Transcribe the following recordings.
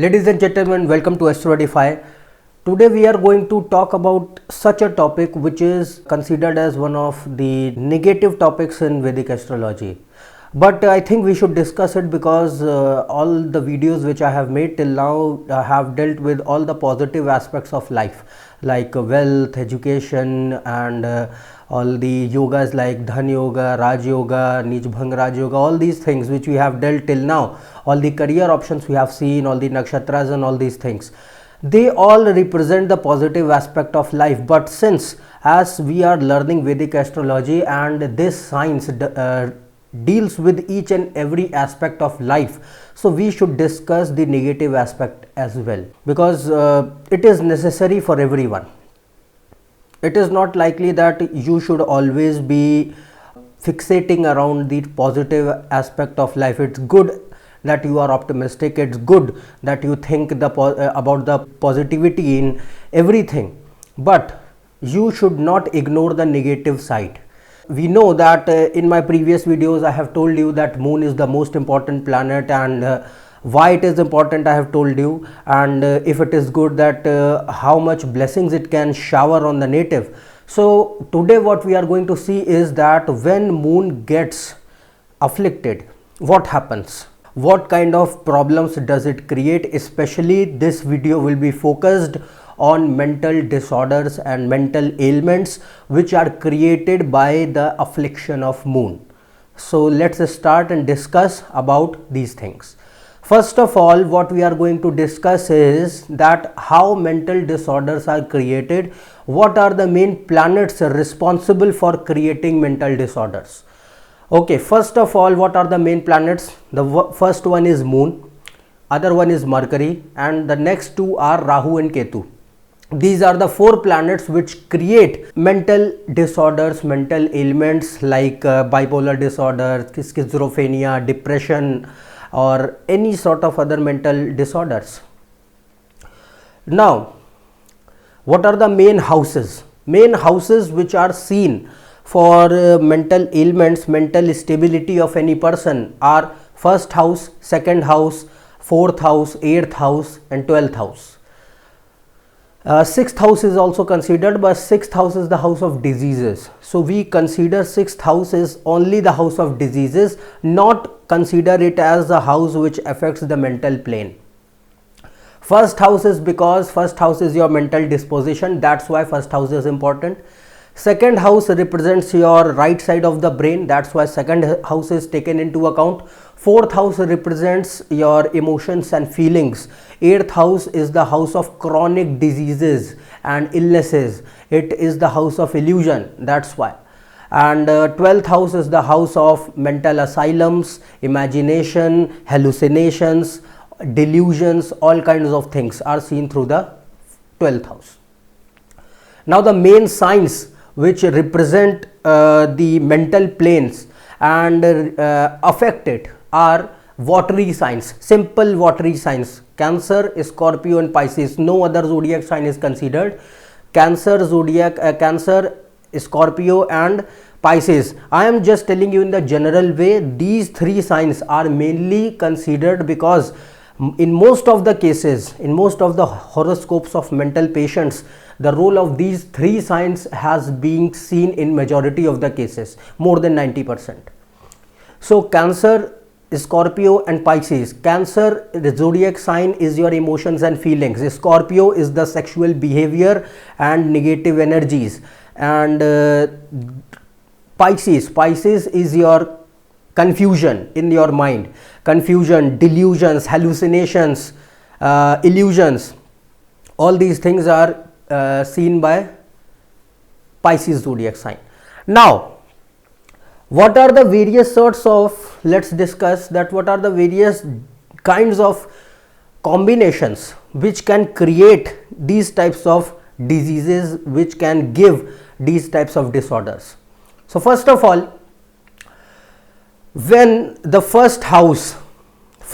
Ladies and gentlemen, welcome to AstroEdify. Today we are going to talk about such a topic which is considered as one of the negative topics in Vedic astrology. But I think we should discuss it because all the videos which I have made till now have dealt with all the positive aspects of life, like wealth, education, and all the yogas like Dhan Yoga, Raj Yoga, Nij Bhang Raj Yoga, all these things which we have dealt till now, all the career options we have seen, all the nakshatras and all these things. They all represent the positive aspect of life. But since as we are learning Vedic astrology and this science deals with each and every aspect of life, so we should discuss the negative aspect as well, because it is necessary for everyone. It is not likely that you should always be fixating around the positive aspect of life. It's good that you are optimistic, it's good that you think about the positivity in everything, but you should not ignore the negative side. We know that in my previous videos I have told you that moon is the most important planet, and why it is important I have told you, and if it is good, that how much blessings it can shower on the native. So today what we are going to see is that when moon gets afflicted, what happens, what kind of problems does it create. Especially this video will be focused on mental disorders and mental ailments which are created by the affliction of moon. So let's start and discuss about these things. First of all, what we are going to discuss is that how mental disorders are created, what are the main planets responsible for creating mental disorders. Okay, first of all, what are the main planets? The first one is moon, other one is Mercury, and the next two are Rahu and Ketu. These are the four planets which create mental disorders, mental ailments like bipolar disorder, schizophrenia, depression, or any sort of other mental disorders. Now, what are the main houses? Main houses which are seen for mental ailments, mental stability of any person are first house, second house, fourth house, eighth house, and 12th house. Sixth house is also considered, but sixth house is the house of diseases. So we consider sixth house is only the house of diseases, not consider it as the house which affects the mental plane. First house is because first house is your mental disposition, that's why first house is important. Second house represents your right side of the brain, that's why second house is taken into account. Fourth house represents your emotions and feelings. Eighth house is the house of chronic diseases and illnesses. It is the house of illusion, that's why. And 12th house is the house of mental asylums, imagination, hallucinations, delusions, all kinds of things are seen through the 12th house. Now the main signs which represent the mental planes and affect it are watery signs, simple watery signs: Cancer, Scorpio, and Pisces. No other zodiac sign is considered. Cancer, Cancer, Scorpio, and Pisces. I am just telling you in the general way, these three signs are mainly considered because in most of the cases, in most of the horoscopes of mental patients, the role of these three signs has been seen in majority of the cases, more than 90%. So Cancer, Scorpio, and Pisces. Cancer, the zodiac sign, is your emotions and feelings. Scorpio is the sexual behavior and negative energies, and Pisces is your confusion in your mind, confusion, delusions, hallucinations, illusions. All these things are seen by Pisces zodiac sign. Now, what are the various sorts of, let's discuss that, what are the various kinds of combinations which can create these types of diseases, which can give these types of disorders. So first of all, when the first house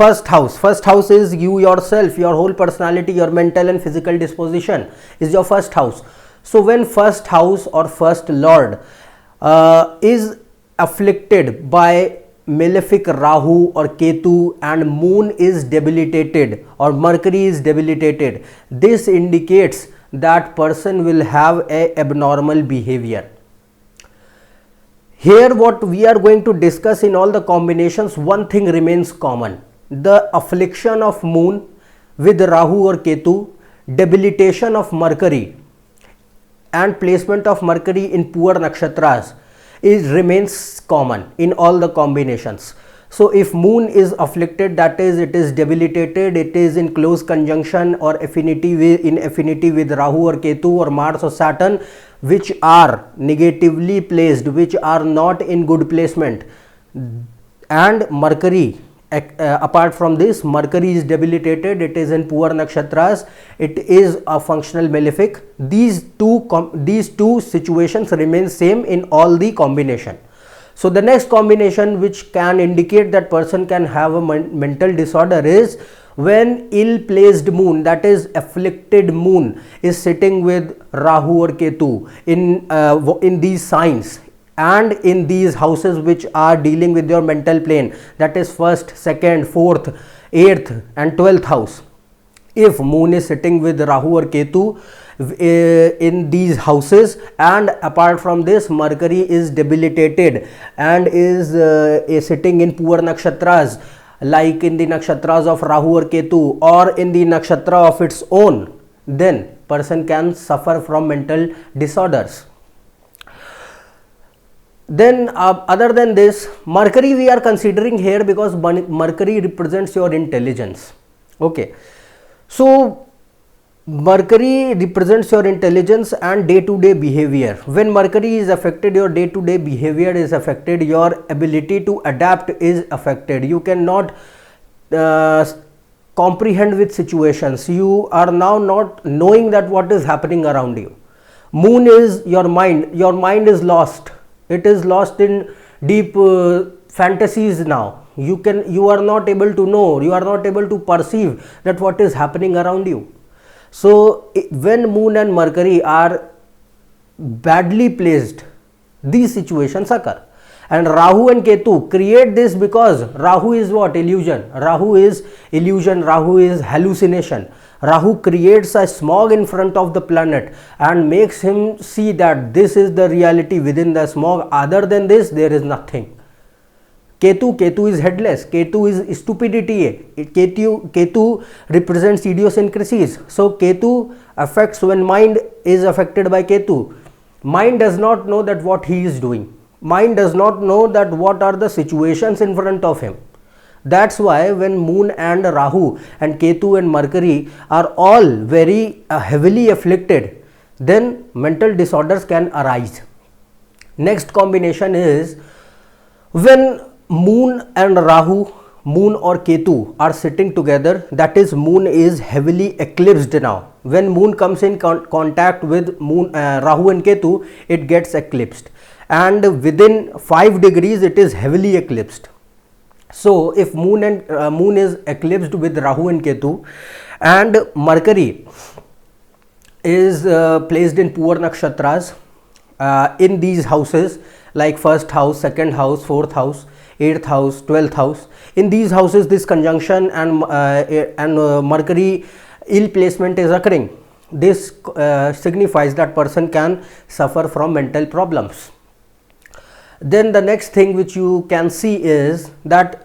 is you yourself, your whole personality, your mental and physical disposition is your first house. So when first house or first lord is afflicted by malefic Rahu or Ketu and moon is debilitated or mercury is debilitated, this indicates that person will have a abnormal behavior. Here what we are going to discuss in all the combinations, one thing remains common: the affliction of moon with Rahu or Ketu, debilitation of mercury and placement of mercury in poor nakshatras remains common in all the combinations. So if moon is afflicted, that is, it is debilitated, it is in close conjunction or affinity with Rahu or Ketu or Mars or Saturn, which are negatively placed, which are not in good placement, and mercury, apart from this, mercury is debilitated, it is in poor nakshatras, it is a functional malefic. These two situations remain same in all the combination. So the next combination which can indicate that person can have a mental disorder is when ill placed moon, that is afflicted moon, is sitting with Rahu or Ketu in these signs and in these houses which are dealing with your mental plane, that is 1st, 2nd, 4th, 8th and 12th house. If moon is sitting with Rahu or Ketu in these houses, and apart from this mercury is debilitated and is sitting in poor nakshatras, like in the nakshatras of Rahu or Ketu or in the nakshatra of its own, then person can suffer from mental disorders. Then other than this, mercury we are considering here because mercury represents your intelligence. Okay, so mercury represents your intelligence and day-to-day behavior. When mercury is affected, your day-to-day behavior is affected, your ability to adapt is affected, you cannot comprehend with situations, you are now not knowing that what is happening around you. Moon is your mind is lost, it is lost in deep fantasies now. You are not able to know, you are not able to perceive that what is happening around you. So when moon and mercury are badly placed, these situations occur. And Rahu and Ketu create this because Rahu is what? Illusion. Rahu is illusion, Rahu is hallucination. Rahu creates a smog in front of the planet and makes him see that this is the reality within the smog. Other than this, there is nothing. Ketu is headless, Ketu is stupidity, Ketu represents idiosyncrasies. So Ketu affects when mind is affected by Ketu. Mind does not know that what he is doing. Mind does not know that what are the situations in front of him. That's why when moon and Rahu and Ketu and Mercury are all very heavily afflicted, then mental disorders can arise. Next combination is when moon and Rahu, moon or Ketu are sitting together, that is moon is heavily eclipsed now. When moon comes in contact with Rahu and Ketu, it gets eclipsed, and within 5 degrees it is heavily eclipsed. So if moon is eclipsed with Rahu and Ketu and Mercury is placed in poor nakshatras in these houses like 1st house, 2nd house, 4th house, 8th house, 12th house, in these houses this conjunction and Mercury ill placement is occurring. This signifies that person can suffer from mental problems. Then the next thing which you can see is that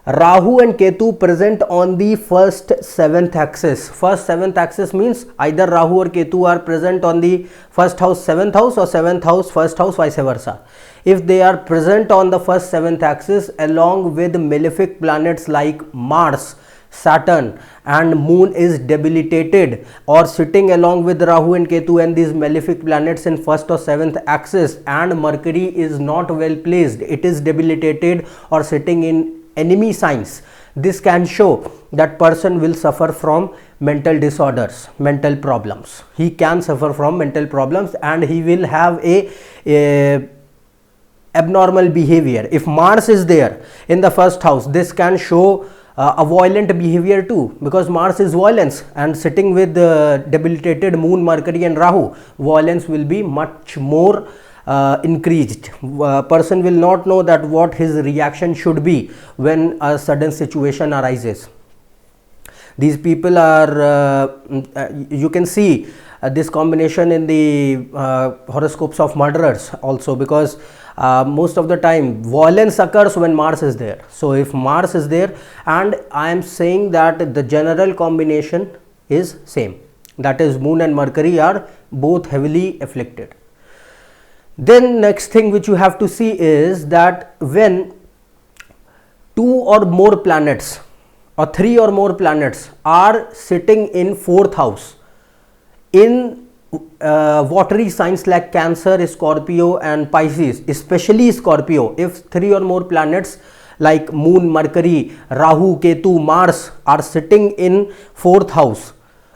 Rahu and Ketu present on the 1st 7th axis. 1st 7th axis means either Rahu or Ketu are present on the 1st house 7th house or 7th house 1st house, vice versa. If they are present on the 1st 7th axis along with malefic planets like Mars, Saturn and moon is debilitated or sitting along with Rahu and Ketu and these malefic planets in 1st or 7th axis, and Mercury is not well placed, it is debilitated or sitting in enemy signs, this can show that person will suffer from mental disorders, mental problems. He can suffer from mental problems and he will have a abnormal behavior. If Mars is there in the 1st house, this can show a violent behavior too, because Mars is violence, and sitting with the debilitated moon, Mercury and Rahu, violence will be much more increased. Person will not know that what his reaction should be when a sudden situation arises. These people are, you can see this combination in the horoscopes of murderers also, because most of the time violence occurs when Mars is there. So if Mars is there, and I am saying that the general combination is same, that is Moon and Mercury are both heavily afflicted. Then next thing which you have to see is that when 2 or more planets or 3 or more planets are sitting in 4th house in watery signs like Cancer, Scorpio and Pisces, especially Scorpio, if 3 or more planets like Moon, Mercury, Rahu, Ketu, Mars are sitting in 4th house,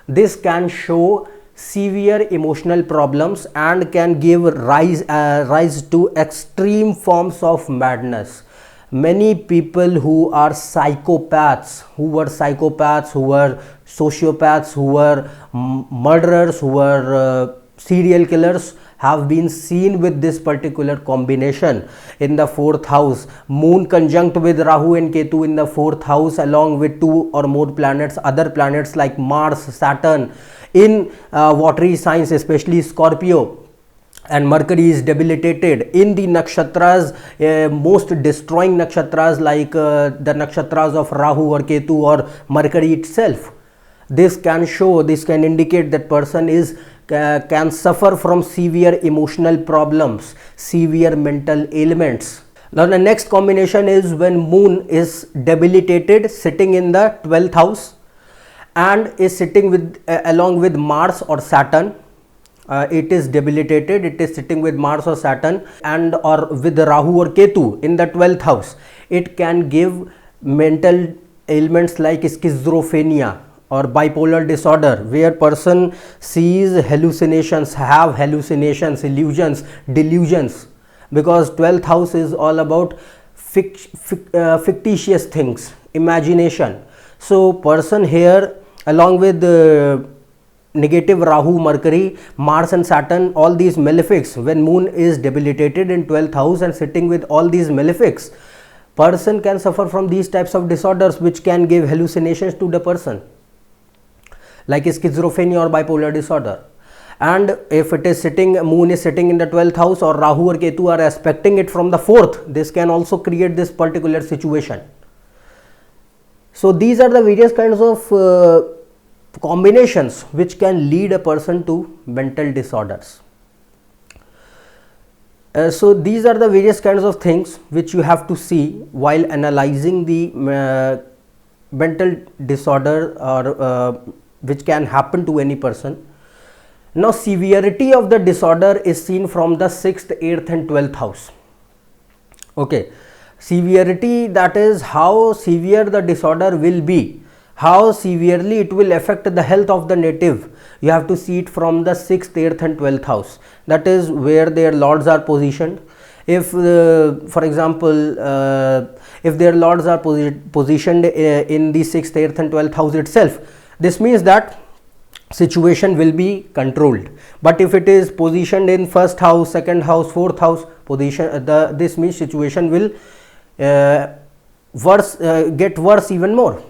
this can show severe emotional problems and can give rise to extreme forms of madness. Many people who are psychopaths, who were sociopaths, who were murderers, who were serial killers, have been seen with this particular combination in the 4th house. Moon conjunct with Rahu and Ketu in the 4th house, along with 2 or more planets, other planets like Mars, Saturn in watery signs, especially Scorpio, and Mercury is debilitated in the nakshatras, most destroying nakshatras like the nakshatras of Rahu or Ketu or Mercury itself. This can show, this can indicate that person is can suffer from severe emotional problems, severe mental ailments. Now the next combination is when Moon is debilitated, sitting in the 12th house and is sitting with along with Mars or Saturn. It is debilitated, it is sitting with Mars or Saturn and or with Rahu or Ketu in the 12th house. It can give mental ailments like schizophrenia or bipolar disorder, where person sees hallucinations, have hallucinations, illusions, delusions, because 12th house is all about fictitious things, imagination. So person here, along with negative Rahu, Mercury, Mars and Saturn, all these malefics, when Moon is debilitated in 12th house and sitting with all these malefics, person can suffer from these types of disorders which can give hallucinations to the person, like schizophrenia or bipolar disorder. And if it is sitting, Moon is sitting in the 12th house or Rahu or Ketu are aspecting it from the 4th, this can also create this particular situation. So these are the various kinds of combinations which can lead a person to mental disorders. So these are the various kinds of things which you have to see while analyzing the mental disorder or which can happen to any person. Now severity of the disorder is seen from the 6th, 8th and 12th house. Okay, severity, that is how severe the disorder will be, how severely it will affect the health of the native. You have to see it from the 6th, 8th and 12th house, that is where their lords are positioned. If for example if their lords are positioned in the 6th, 8th and 12th house itself, this means that situation will be controlled. But if it is positioned in 1st house, 2nd house, 4th house position, this means situation will get worse even more.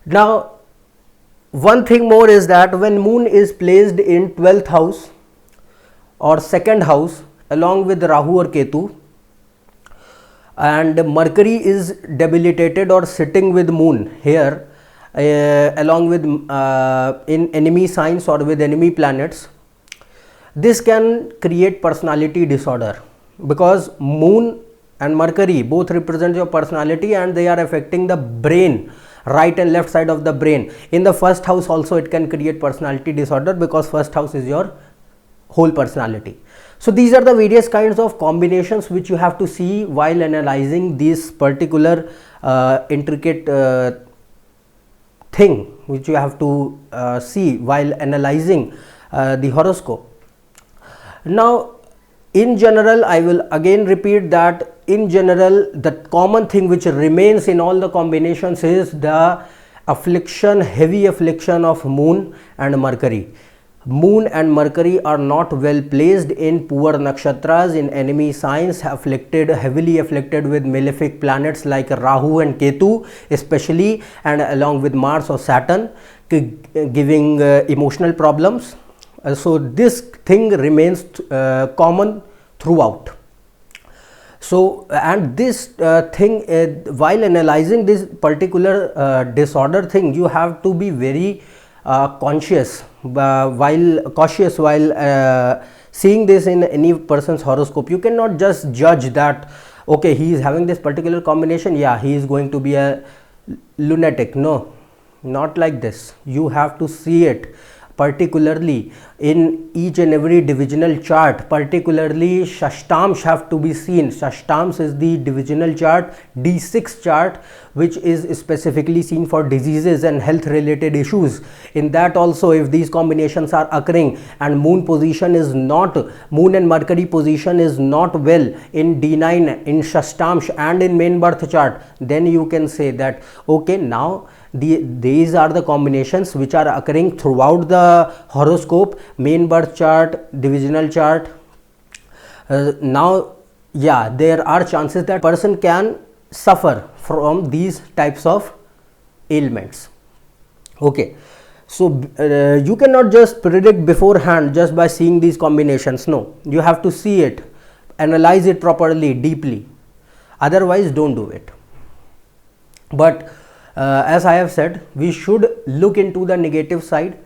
Now one thing more is that when Moon is placed in 12th house or 2nd house along with Rahu or Ketu, and Mercury is debilitated or sitting with Moon here along with in enemy signs or with enemy planets, this can create personality disorder, because Moon and Mercury both represent your personality and they are affecting the brain, right and left side of the brain. In the 1st house also it can create personality disorder, because 1st house is your whole personality. So these are the various kinds of combinations which you have to see while analyzing this particular intricate thing which you have to see while analyzing the horoscope. Now in general, I will again repeat that in general the common thing which remains in all the combinations is the affliction, heavy affliction of Moon and Mercury. Moon and Mercury are not well placed in poor nakshatras, in enemy signs, heavily afflicted with malefic planets like Rahu and Ketu especially, and along with Mars or Saturn, giving emotional problems. So this thing remains common throughout. So, and this thing, while analyzing this particular disorder thing, you have to be very cautious while seeing this in any person's horoscope. You cannot just judge that, okay, he is having this particular combination, yeah, he is going to be a lunatic. No, not like this. You have to see it particularly in each and every divisional chart. Particularly Shashtams have to be seen. Shashtams is the divisional chart, D6 chart, which is specifically seen for diseases and health related issues. In that also, if these combinations are occurring and moon and Mercury position is not well in D9, in Shashtams and in main birth chart, then you can say that, okay, now these are the combinations which are occurring throughout the horoscope, main birth chart, divisional chart. Now, yeah, there are chances that person can suffer from these types of ailments. Okay, so you cannot just predict beforehand just by seeing these combinations. No, you have to see it, analyze it properly, deeply. Otherwise, don't do it. But as I have said, we should look into the negative side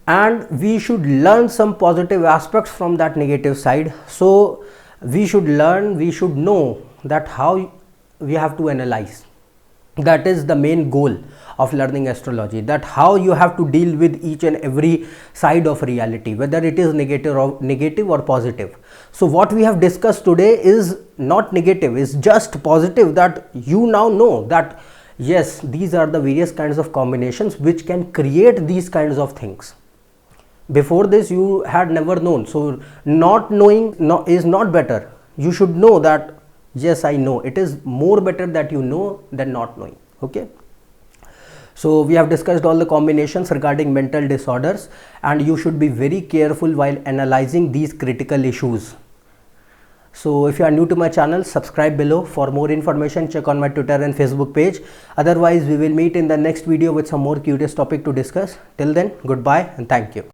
and we should learn some positive aspects from that negative side. So we should know that how we have to analyze. That is the main goal of learning astrology, that how you have to deal with each and every side of reality, whether it is negative or positive. So what we have discussed today is not negative, it's just positive, that you now know that yes, these are the various kinds of combinations which can create these kinds of things. Before this you had never known. So not knowing is not better. You should know that yes, I know. It is more better that you know than not knowing. Okay. So we have discussed all the combinations regarding mental disorders, and you should be very careful while analyzing these critical issues. So if you are new to my channel, subscribe below. For more information, check on my Twitter and Facebook page. Otherwise, we will meet in the next video with some more curious topic to discuss. Till then, goodbye and thank you.